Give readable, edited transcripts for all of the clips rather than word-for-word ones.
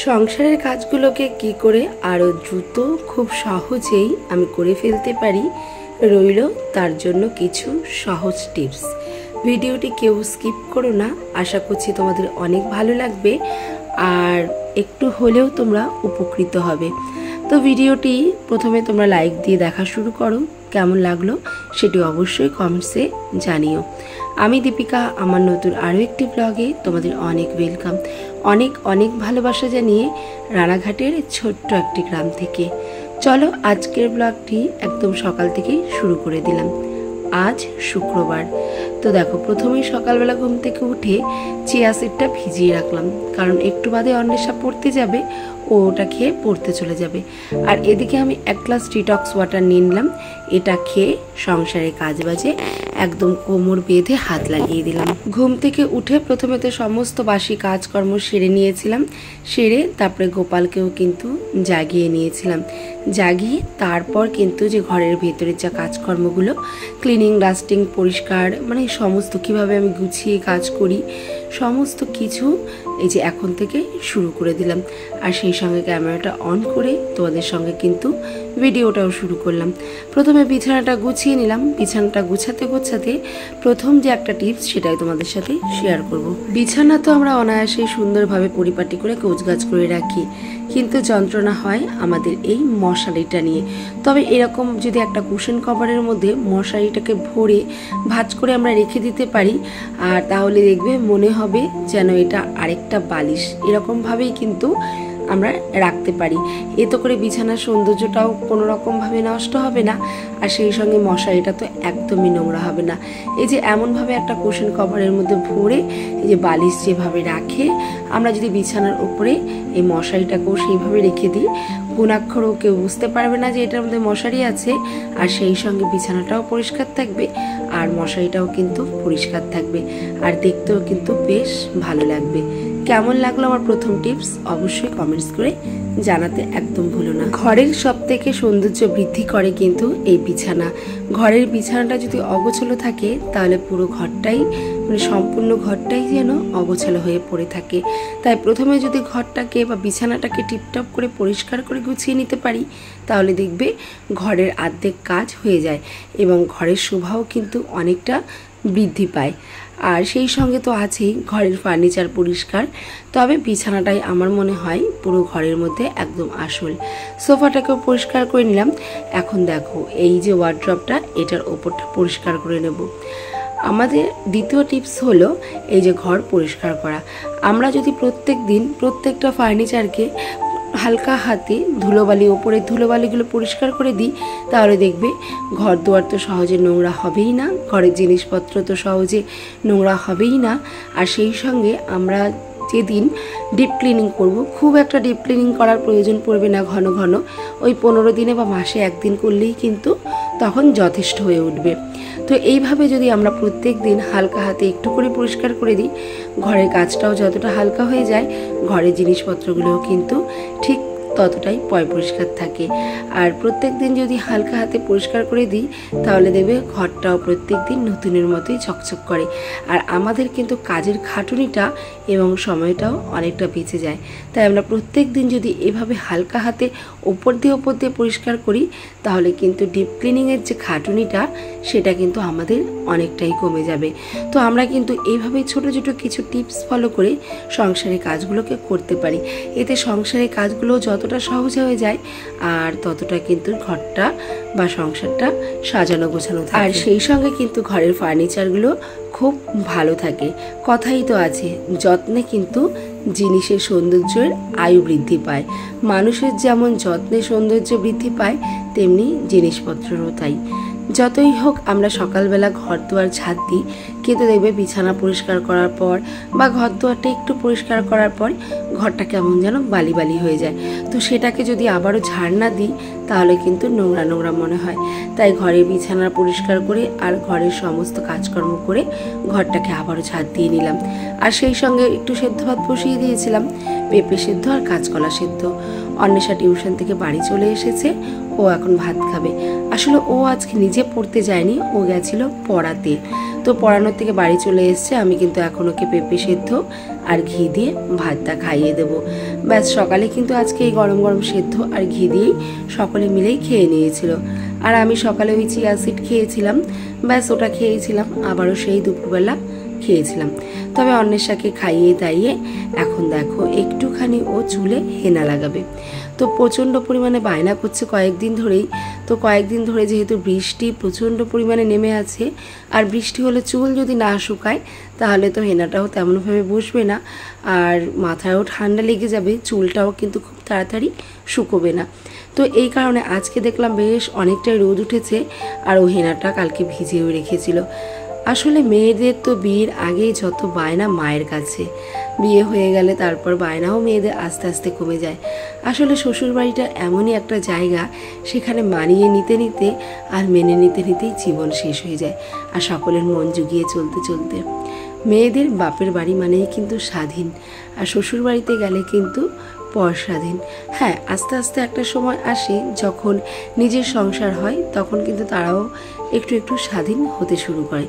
সংসারের কাজগুলোকে কি করে আরও দ্রুত খুব সহজেই আমি করে ফেলতে পারি রইল তার জন্য কিছু সহজ টিপস। ভিডিওটি কেউ স্কিপ করো না, আশা করছি তোমাদের অনেক ভালো লাগবে আর একটু হলেও তোমরা উপকৃত হবে। তো ভিডিওটি প্রথমে তোমরা লাইক দিয়ে দেখা শুরু করো, কেমন লাগলো সেটি অবশ্যই কমেন্টসে জানিও। আমি দীপিকা, আমার নতুন আরও একটি ব্লগে তোমাদের অনেক ওয়েলকাম, অনেক অনেক ভালোবাসা জানিয়ে রানাঘাটের ছোট্ট একটি গ্রাম থেকে। চলো আজকের ব্লগটি একদম সকাল থেকেই শুরু করে দিলাম। আজ শুক্রবার। তো দেখো, প্রথমেই সকালবেলা ঘুম থেকে উঠে চিয়া সিডটা ভিজিয়ে রাখলাম, কারণ একটু বাদে অন্বেষা পড়তে যাবে, ও ওটা খেয়ে পড়তে চলে যাবে। আর এদিকে আমি এক গ্লাস ডিটক্স ওয়াটার নিয়ে নিলাম। এটা খেয়ে সংসারে কাজ বাজে একদম কোমর বেঁধে হাত লাগিয়ে দিলাম। ঘুম থেকে উঠে প্রথমে তো সমস্ত বাসি কাজকর্ম সেরে নিয়েছিলাম, সেরে তারপরে গোপালকেও কিন্তু জাগিয়ে নিয়েছিলাম। জাগিয়ে তারপর কিন্তু যে ঘরের ভেতরের যা কাজকর্মগুলো, ক্লিনিং, ডাস্টিং, পরিষ্কার, মানে সমস্ত কিভাবে আমি গুছিয়ে কাজ করি সমস্ত কিছু এই যে এখন থেকে শুরু করে দিলাম। আর সেই সঙ্গে ক্যামেরাটা অন করে তোমাদের সঙ্গে কিন্তু ভিডিওটাও শুরু করলাম। প্রথমে বিছানাটা গুছিয়ে নিলাম। বিছানাটা গুছাতে গোছাতে প্রথম যে একটা টিপস সেটাই তোমাদের সাথে শেয়ার করব। বিছানা তো আমরা অনায়াসেই সুন্দরভাবে পরিপাটি করে গোছগাছ করে রাখি, কিন্তু যন্ত্রণা হয় আমাদের এই মশারিটা নিয়ে। তবে এরকম যদি একটা কুশন কভারের মধ্যে মশারিটাকে ভরে ভাঁজ করে আমরা রেখে দিতে পারি, আর তাহলে দেখবে মনে হবে যেন এটা আরেকটা বালিশ, এরকমভাবেই কিন্তু আমরা রাখতে পারি। এতে করে বিছানার সৌন্দর্যটাও কোনো রকমভাবে নষ্ট হবে না, আর সেই সঙ্গে মশারিটা তো একদমই নোংরা হবে না। এই যে এমনভাবে একটা কুশন কভারের মধ্যে ভরে এই যে বালিশ যেভাবে রাখে, আমরা যদি বিছানার উপরে এই মশারিটাকেও সেইভাবে রেখে দিই, গুণাক্ষরও কেউ বুঝতে পারবে না যে এটার মধ্যে মশারি আছে, আর সেই সঙ্গে বিছানাটাও পরিষ্কার থাকবে আর মশারিটাও কিন্তু পরিষ্কার থাকবে, আর দেখতেও কিন্তু বেশ ভালো লাগবে। কেমন লাগলো আমার প্রথম টিপস অবশ্যই কমেন্টস করে জানাতে একদম ভুলো না। ঘরের সব থেকে সৌন্দর্য বৃদ্ধি করে কিন্তু এই বিছানা। ঘরের বিছানাটা যদি অগোছালো থাকে তাহলে পুরো ঘরটাই, মানে সম্পূর্ণ ঘরটাই যেন অগোছালো হয়ে পড়ে থাকে। তাই প্রথমে যদি ঘরটাকে বা বিছানাটাকে টিপটপ করে পরিষ্কার করে গুছিয়ে নিতে পারি, তাহলে দেখবে ঘরের অর্ধেক কাজ হয়ে যায় এবং ঘরের শোভাও কিন্তু অনেকটা বৃদ্ধি পায়। আর সেই সঙ্গে তো আছেই ঘরের ফার্নিচার পরিষ্কার। তবে বিছানাটাই আমার মনে হয় পুরো ঘরের মধ্যে একদম আসল। সোফাটাকেও পরিষ্কার করে নিলাম। এখন দেখো এই যে ওয়ার্ড্রপটা, এটার ওপরটা পরিষ্কার করে নেব। আমাদের দ্বিতীয় টিপস হলো এই যে ঘর পরিষ্কার করা। আমরা যদি প্রত্যেক দিন প্রত্যেকটা ফার্নিচারকে হালকা হাতে ধুলোবালি, ওপরের ধুলোবালিগুলো পরিষ্কার করে দিই, তাহলে দেখবে ঘর দুয়ার তো সহজে নোংরা হবেই না, ঘরের জিনিসপত্র তো সহজে নোংরা হবেই না। আর সেই সঙ্গে আমরা যেদিন ডিপ ক্লিনিং করব, খুব একটা ডিপ ক্লিনিং করার প্রয়োজন পড়বে না ঘন ঘন, ওই 15 দিনে বা মাসে একদিন করলেই কিন্তু তখন যথেষ্ট হয়ে উঠবে। তো এইভাবে যদি আমরা প্রত্যেক দিন হালকা হাতে একটু করে পরিষ্কার করে দিই, ঘরের কাজটাও যতটা হালকা হয়ে যায়, ঘরের জিনিসপত্রগুলোও কিন্তু ঠিক ততটাই পরিষ্কার থাকে। আর প্রত্যেক দিন যদি হালকা হাতে পরিষ্কার করে দিই, তাহলে দেখবে ঘরটাও প্রত্যেক দিন নতুনের মতোই চকচক করে। আর আমাদের কিন্তু কাজের খাটুনিটা এবং সময়টাও অনেকটা বেঁচে যায়। তাই আমরা প্রত্যেক দিন যদি এভাবে হালকা হাতে ওপর দিয়ে পরিষ্কার করি, তাহলে কিন্তু ডিপ ক্লিনিংয়ের যে খাটুনিটা সেটা কিন্তু আমাদের অনেকটাই কমে যাবে। তো আমরা কিন্তু এইভাবে ছোট ছোট কিছু টিপস ফলো করে সংসারের কাজগুলোকে করতে পারি। এতে সংসারের কাজগুলো যতটা সহজ হয়ে যায়, আর ততটা কিন্তু ঘরটা বা সংসারটা সাজানো গোছানো থাকে। আর সেই সঙ্গে কিন্তু ঘরের ফার্নিচারগুলো খুব ভালো থাকে। কথাই তো আছে, যত্নে কিন্তু জিনিসের সৌন্দর্যের আয়ু বৃদ্ধি পায়। মানুষের যেমন যত্নে সৌন্দর্য বৃদ্ধি পায়, তেমনি জিনিসপত্রেরও তাই। যতই হোক আমরা সকালবেলা ঘর দুয়ার ঝাড় দিই, কিন্তু দেখবে বিছানা পরিষ্কার করার পর বা ঘর দুয়ারটা একটু পরিষ্কার করার পর ঘরটা কেমন যেন বালি বালি হয়ে যায়। তো সেটাকে যদি আবারও ঝাড় না দিই, তাহলে কিন্তু নোংরা নোংরা মনে হয়। তাই ঘরের বিছানা পরিষ্কার করে আর ঘরের সমস্ত কাজকর্ম করে ঘরটাকে আবারও ঝাড় দিয়ে নিলাম। আর সেই সঙ্গে একটু সেদ্ধ ভাত বসিয়ে দিয়েছিলাম, পেঁপে সেদ্ধ আর কাঁচকলা সেদ্ধ। অন্বেষা টিউশন থেকে বাড়ি চলে এসেছে, ও এখন ভাত খাবে। আসলে ও আজকে নিজে পড়তে যায়নি, ও গেছিল পড়াতে। তো পড়ানোর থেকে বাড়ি চলে এসছে, আমি কিন্তু এখন ওকে পেঁপে সেদ্ধ আর ঘি দিয়ে ভাতটা খাইয়ে দেবো। ব্যাস সকালে কিন্তু আজকে এই গরম গরম সেদ্ধ আর ঘি দিয়েই সকলে মিলেই খেয়ে নিয়েছিল। আর আমি সকালে ওই চিয়া সিড খেয়েছিলাম, ব্যাস ওটা খেয়েছিলাম, আবারও সেই দুপুরবেলা খেয়েছিলাম। তবে অন্বেষাকে খাইয়ে দাইয়ে এখন দেখো একটুখানি ও চুলে হেনা লাগাবে। তো প্রচণ্ড পরিমাণে বায়না করছে কয়েকদিন ধরেই। তো কয়েকদিন ধরে যেহেতু বৃষ্টি প্রচণ্ড পরিমাণে নেমে আছে, আর বৃষ্টি হলে চুল যদি না শুকায় তাহলে তো হেনাটাও তেমনভাবে বসবে না, আর মাথায়ও ঠান্ডা লেগে যাবে, চুলটাও কিন্তু খুব তাড়াতাড়ি শুকোবে না। তো এই কারণে আজকে দেখলাম বেশ অনেকটাই রোদ উঠেছে, আর ও হেনাটা কালকে ভিজিয়েও রেখেছিল। আসলে মেয়েদের তো বিয়ের আগেই যত বায়না মায়ের কাছে, বিয়ে হয়ে গেলে তারপর বায়নাও মেয়েদের আস্তে আস্তে কমে যায়। আসলে শ্বশুরবাড়িটা এমনই একটা জায়গা, সেখানে মানিয়ে নিতে নিতে আর মেনে নিতে নিতেই জীবন শেষ হয়ে যায়, আর সকলের মন জুগিয়ে চলতে চলতে। মেয়েদের বাপের বাড়ি মানেই কিন্তু স্বাধীন, আর শ্বশুরবাড়িতে গেলে কিন্তু পর স্বাধীন। হ্যাঁ, আস্তে আস্তে একটা সময় আসে যখন নিজের সংসার হয়, তখন কিন্তু তারাও একটু একটু স্বাধীন হতে শুরু করে।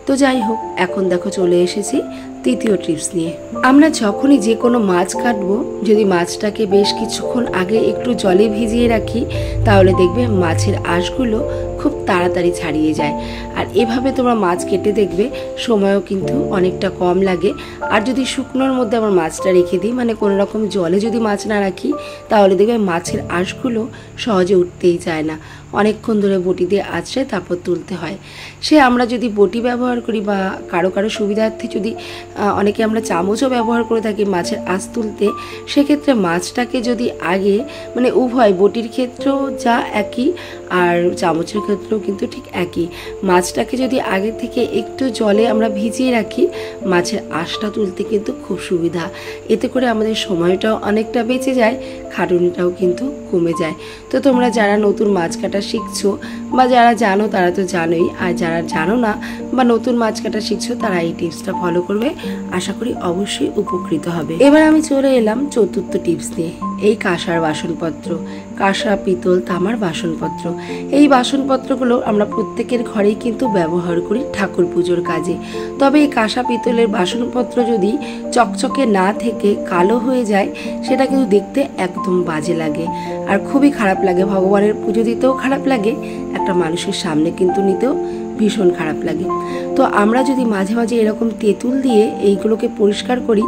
তো যাই হোক, এখন দেখো চলে এসেছি তৃতীয় টিপস নিয়ে। আমরা যখনই যে কোনো মাছ কাটবো, যদি মাছটাকে বেশ কিছুক্ষণ আগে একটু জলে ভিজিয়ে রাখি, তাহলে দেখবে মাছের আঁশগুলো খুব তাড়াতাড়ি ছাড়িয়ে যায়। আর এভাবে তোমরা মাছ কেটে দেখবে সময়ও কিন্তু অনেকটা কম লাগে। আর যদি শুকনোর মধ্যে আমার মাছটা রেখে দিই, মানে কোনো রকম জলে যদি মাছ না রাখি, তাহলে দেখবে মাছের আঁশগুলো সহজে উঠতেই চায় না, অনেকক্ষণ ধরে বটি দিয়ে আঁচড়ে তারপর তুলতে হয়। সে আমরা যদি বটি ব্যবহার করি বা কারো কারো সুবিধার্থে যদি অনেকে আমরা চামচও ব্যবহার করে থাকি মাছের আঁশ তুলতে, সেক্ষেত্রে মাছটাকে যদি আগে, মানে উভয় বটির ক্ষেত্রেও যা একই আর চামচের ক্ষেত্রেও কিন্তু ঠিক একই, মাছটাকে যদি আগে থেকে একটু জলে আমরা ভিজিয়ে রাখি, মাছের আঁশটা তুলতে কিন্তু খুব সুবিধা। এতে করে আমাদের সময়টাও অনেকটা বেঁচে যায়, খাটুনিটাও কিন্তু কমে যায়। তো তোমরা যারা নতুন মাছ কাটা শিখছো বা যারা জানো তারা তো জানোই, আর যারা জানো না বা নতুন মাছ কাটা শিখছো তারা এই টিপসটা ফলো করবে, আশা করি অবশ্যই উপকৃত হবে। এবার আমি চলে এলাম চতুর্থ টিপস নিয়ে, এই কাঁসার বাসনপত্র, কাঁসা পিতল তামার বাসনপত্র। এই বাসনপত্রগুলো আমরা প্রত্যেকের ঘরেই কিন্তু ব্যবহার করি ঠাকুর পুজোর কাজে। তবে এই কাঁসা পিতলের বাসনপত্র যদি চকচকে না থেকে কালো হয়ে যায়, সেটা কিন্তু দেখতে একদম বাজে লাগে, আর খুবই খারাপ লাগে। ভগবানের পুজো দিতেও খারাপ লাগে, একটা মানুষের সামনে কিন্তু নিতেও ভীষণ খারাপ লাগে। তো আমরা যদি মাঝে মাঝে এরকম তেঁতুল দিয়ে এইগুলোকে পরিষ্কার করি,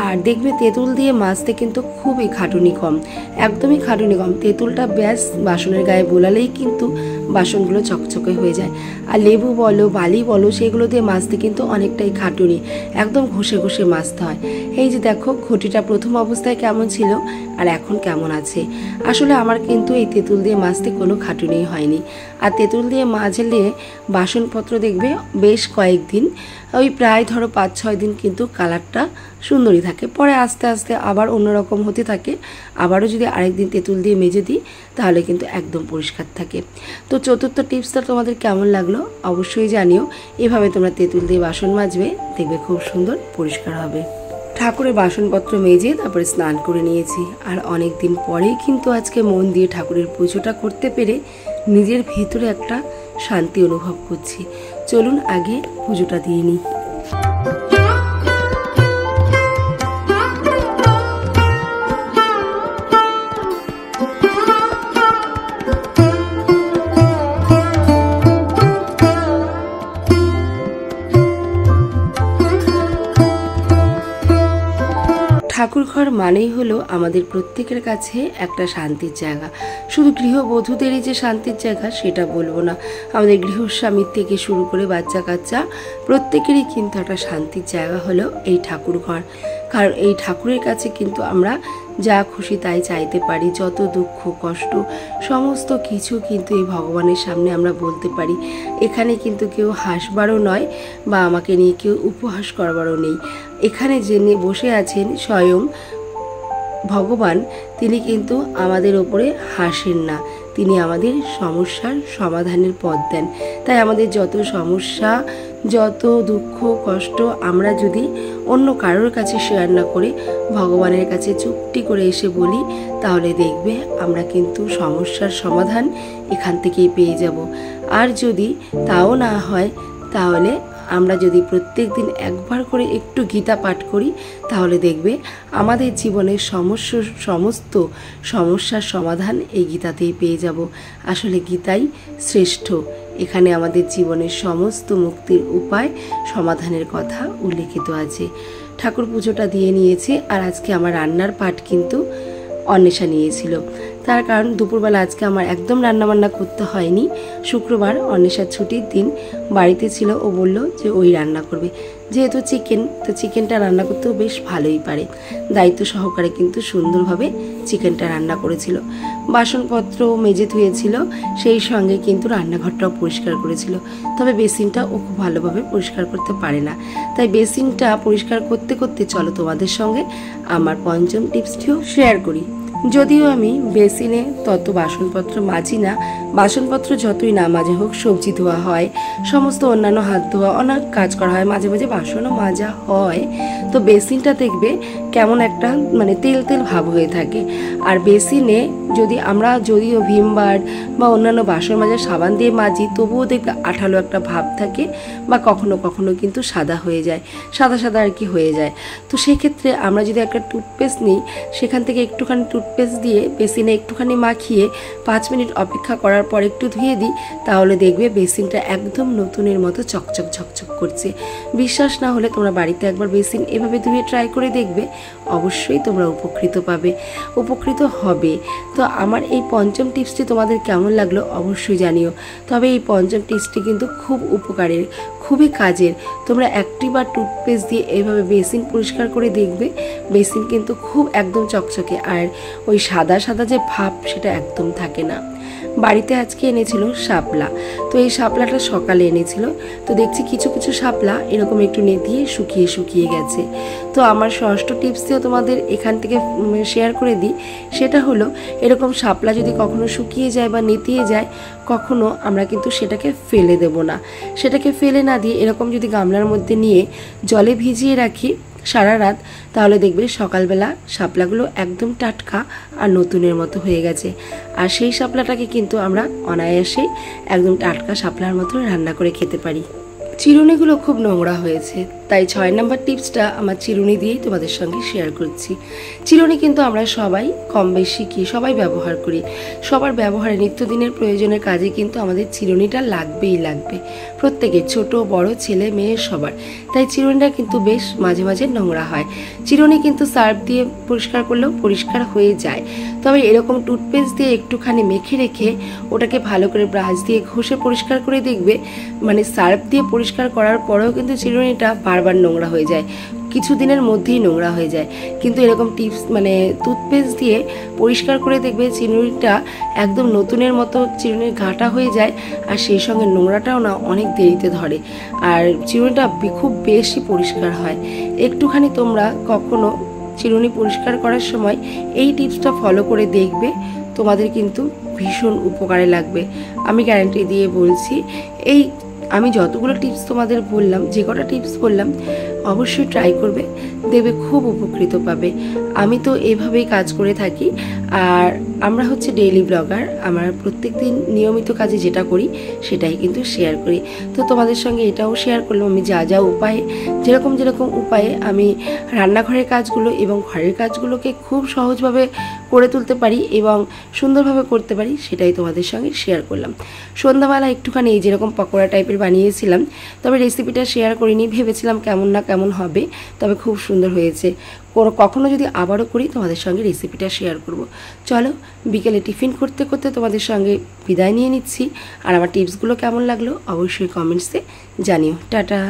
আর দেখবে তেঁতুল দিয়ে মাজতে কিন্তু খুবই খাটুনি কম, একদমই খাটুনি কম। তেঁতুলটা ব্যাস বাসনের গায়ে বোলালেই কিন্তু বাসনগুলো চকচকে হয়ে যায়। আর লেবু বলো বালি বলো, সেগুলো দিয়ে মাজতে কিন্তু অনেকটাই খাটুনি, একদম ঘষে ঘষে মাজতে হয়। এই যে দেখো ঘটিটা প্রথম অবস্থায় কেমন ছিল আর এখন কেমন আছে। আসলে আমার কিন্তু এই তেঁতুল দিয়ে মাজতে কোনো খাটুনিই হয়নি। আর তেঁতুল দিয়ে মাজলে বাসনপত্র দেখবে বেশ কয়েকদিন, ওই প্রায় ধরো 5-6 দিন কিন্তু কালারটা সুন্দরই থাকে, পরে আস্তে আস্তে আবার অন্যরকম হতে থাকে। আবারও যদি আরেকদিন তেঁতুল দিয়ে মেজে দিই তাহলে কিন্তু একদম পরিষ্কার থাকে। তো চতুর্থ টিপসটা তোমাদের কেমন লাগলো অবশ্যই জানিও। এভাবে তোমরা তেঁতুল দিয়ে বাসন মাজবে, দেখবে খুব সুন্দর পরিষ্কার হবে। ঠাকুরের বাসনপত্র মেজে তারপরে স্নান করে নিয়েছি, আর অনেক দিন পরেই কিন্তু আজকে মন দিয়ে ঠাকুরের পুজোটা করতে পেরে নিজের ভেতরে একটা শান্তি অনুভব করছি। চলুন আগে পুজোটা দিয়ে নিই। ঠাকুরঘর মানেই হলো আমাদের প্রত্যেকের কাছে একটা শান্তির জায়গা। শুধু গৃহবধূদেরই যে শান্তির জায়গা সেটা বলবো না, আমাদের গৃহস্বামীর থেকে শুরু করে বাচ্চা কাচ্চা প্রত্যেকেরই কিন্তু একটা শান্তির জায়গা হলো এই ঠাকুরঘর। কারণ এই ঠাকুরের কাছে কিন্তু আমরা যা খুশি তাই চাইতে পারি, যত দুঃখ কষ্ট সমস্ত কিছু কিন্তু এই ভগবানের সামনে আমরা বলতে পারি। এখানে কিন্তু কেউ হাসবারও নয় বা আমাকে নিয়ে কেউ উপহাস করবারও নেই। এখানে যিনি বসে আছেন স্বয়ং ভগবান, তিনি কিন্তু আমাদের ওপরে হাসেন না, তিনি আমাদের সমস্যার সমাধানের পথ দেন। তাই আমাদের যত সমস্যা যত দুঃখ কষ্ট আমরা যদি অন্য কারোর কাছে শেয়ার না করে ভগবানের কাছে চুপটি করে এসে বলি, তাহলে দেখবে আমরা কিন্তু সমস্যার সমাধান এখান থেকেই পেয়ে যাব। আর যদি তাও না হয় তাহলে আমরা যদি প্রত্যেক দিন একবার করে একটু গীতা পাঠ করি তাহলে দেখবে আমাদের জীবনের সমস্ত সমস্যার সমাধান এই গীতাতেই পেয়ে যাব। আসলে গীতাই শ্রেষ্ঠ। এখানে আমাদের জীবনের সমস্ত মুক্তির উপায় সমাধানের কথা উল্লেখিত আছে। ঠাকুর পুজোটা দিয়ে নিয়েছি, আর আজকে আমার রান্নার পাঠ কিন্তু অন্বেষা নিয়েছিল। তার কারণ দুপুরবেলা আজকে আমার একদম রান্নাবান্না করতে হয়নি। শুক্রবার অন্বেষার ছুটির দিন, বাড়িতে ছিল, ও বলল যে ওই রান্না করবে। যেহেতু চিকেন, তো চিকেনটা রান্না করতেও বেশ ভালোই পারে। দায়িত্ব সহকারে কিন্তু সুন্দরভাবে চিকেনটা রান্না করেছিল। বাসনপত্র মেজে ধুয়েছিল, সেই সঙ্গে কিন্তু রান্নাঘরটাও পরিষ্কার করেছিল। তবে বেসিনটা ও খুব ভালোভাবে পরিষ্কার করতে পারে না, তাই বেসিনটা পরিষ্কার করতে করতে চলো তোমাদের সঙ্গে আমার পঞ্চম টিপসটিও শেয়ার করি। যদিও আমি বেসিনে তত বাসনপত্র মাজি না, বাসনপত্র যতই না মাজা হোক, সবজি ধোয়া হয়, সমস্ত অন্যান্য হাত ধোয়া, অনেক কাজ করা হয়, মাঝে মাঝে বাসনও মাজা হয়, তো বেসিনটা দেখবে কেমন একটা মানে তেল তেল ভাব হয়ে থাকে। আর বেসিনে যদি আমরা যদিও ভিম বার বা অন্যান্য বাসন মাজার সাবান দিয়ে মাজি, তবুও দেখবে আঠালো একটা ভাব থাকে, বা কখনো কখনো কিন্তু সাদা হয়ে যায়, সাদা সাদা আর কি হয়ে যায়। তো সেক্ষেত্রে আমরা যদি একটা টুথপেস্ট নিই, সেখান থেকে একটুখানি টুথপেস্ট দিয়ে বেসিনে একটুখানি মাখিয়ে 5 মিনিট অপেক্ষা করার পর একটু ধুয়ে দিই, তাহলে দেখবে বেসিনটা একদম নতুনের মতো চকচক ঝকঝক করছে। বিশ্বাস না হলে তোমরা বাড়িতে একবার বেসিন এভাবে ধুয়ে ট্রাই করে দেখবে, অবশ্যই তোমরা উপকৃত পাবে, উপকৃত হবে। তো আমার এই পঞ্চম টিপসটি তোমাদের কেমন লাগলো অবশ্যই জানিও। তবে এই পঞ্চম টিপসটি কিন্তু খুব উপকারের, খুবই কাজের। তোমরা একটিবার টুথপেস্ট দিয়ে এইভাবে বেসিন পরিষ্কার করে দেখবে, বেসিন কিন্তু খুব একদম চকচকে, আর ওই সাদা সাদা যে ভাব সেটা একদম থাকে না। বাড়িতে আজকে এনেছিল শাপলা, তো এই শাপলাটা সকালে এনেছিল, তো দেখছি কিছু কিছু শাপলা এরকম একটু নেতিয়ে শুকিয়ে শুকিয়ে গেছে। তো আমার ষষ্ঠ টিপসটিও তোমাদের এখান থেকে শেয়ার করে দিই। সেটা হলো, এরকম শাপলা যদি কখনো শুকিয়ে যায় বা নেতিয়ে যায়, কখনো আমরা কিন্তু সেটাকে ফেলে দেব না। সেটাকে ফেলে না দিয়ে এরকম যদি গামলার মধ্যে নিয়ে জলে ভিজিয়ে রাখি সারা রাত, তাহলে দেখবে সকালবেলা শাপলাগুলো একদম টাটকা আর নতুনের মতো হয়ে গেছে। আর সেই শাপলাটাকে কিন্তু আমরা অনায়াসেই একদম টাটকা শাপলার মতো রান্না করে খেতে পারি। চিরুনিগুলো খুব নোংরা হয়েছে, তাই 6 নম্বর টিপসটা আমার চিরুনি দিয়েই তোমাদের সঙ্গে শেয়ার করছি। চিরুনি কিন্তু আমরা সবাই কম বেশি সবাই ব্যবহার করি। সবার ব্যবহারে নিত্যদিনের প্রয়োজনের কাজে কিন্তু আমাদের চিরুনিটা লাগবেই লাগবে, প্রত্যেকের, ছোট বড় ছেলে মেয়ে সবার। তাই চিরুনিটা কিন্তু বেশ মাঝে মাঝে নোংরা হয়। চিরুনি কিন্তু সার্ফ দিয়ে পরিষ্কার করলেও পরিষ্কার হয়ে যায়, তবে এরকম টুথপেস্ট দিয়ে একটুখানি মেখে রেখে ওটাকে ভালো করে ব্রাশ দিয়ে ঘষে পরিষ্কার করে দেখবে, মানে সার্ফ দিয়ে পরিষ্কার করার পরেও কিন্তু চিরুনিটা বারবার নোংরা হয়ে যায়, কিছুদিনের মধ্যেই নোংরা হয়ে যায়। কিন্তু এরকম টিপস মানে টুথপেস্ট দিয়ে পরিষ্কার করে দেখবে চিরুনিটা একদম নতুনের মতো চিরুনির ঘাটা হয়ে যায়, আর সেই সঙ্গে নোংরাটাও না অনেক দেরিতে ধরে, আর চিরুনিটা খুব বেশি পরিষ্কার হয়। একটুখানি তোমরা কখনো চিরুনি পরিষ্কার করার সময় এই টিপসটা ফলো করে দেখবে, তোমাদের কিন্তু ভীষণ উপকারে লাগবে, আমি গ্যারান্টি দিয়ে বলছি। এই আমি যতগুলো টিপস তোমাদের বললাম, যে কটা টিপস বললাম, অবশ্যই ট্রাই করবে, দেখবে খুব উপকৃত পাবে। আমি তো এভাবেই কাজ করে থাকি, আর আমরা হচ্ছে ডেইলি ব্লগার, আমরা প্রত্যেক দিন নিয়মিত কাজে যেটা করি সেটাই কিন্তু শেয়ার করি। তো তোমাদের সঙ্গে এটাও শেয়ার করলাম আমি যা যা উপায়ে, যেরকম যেরকম উপায়ে আমি রান্নাঘরের কাজগুলো এবং ঘরের কাজগুলোকে খুব সহজভাবে করে তুলতে পারি এবং সুন্দরভাবে করতে পারি, সেটাই তোমাদের সঙ্গে শেয়ার করলাম। সন্ধ্যাবেলা একটুখানি এই যেরকম পকোড়া টাইপের বানিয়েছিলাম, তবে রেসিপিটা শেয়ার করিনি, ভেবেছিলাম কেমন না কেমন হবে, তবে খুব সুন্দর হয়েছে। কখনো যদি আবারও করি তোমাদের সঙ্গে রেসিপিটা শেয়ার করব। চলো, বিকেলে টিফিন করতে করতে তোমাদের সঙ্গে বিদায় নিয়ে নিচ্ছি, আর আমার টিপসগুলো কেমন লাগলো অবশ্যই কমেন্টসে জানিও। টাটা।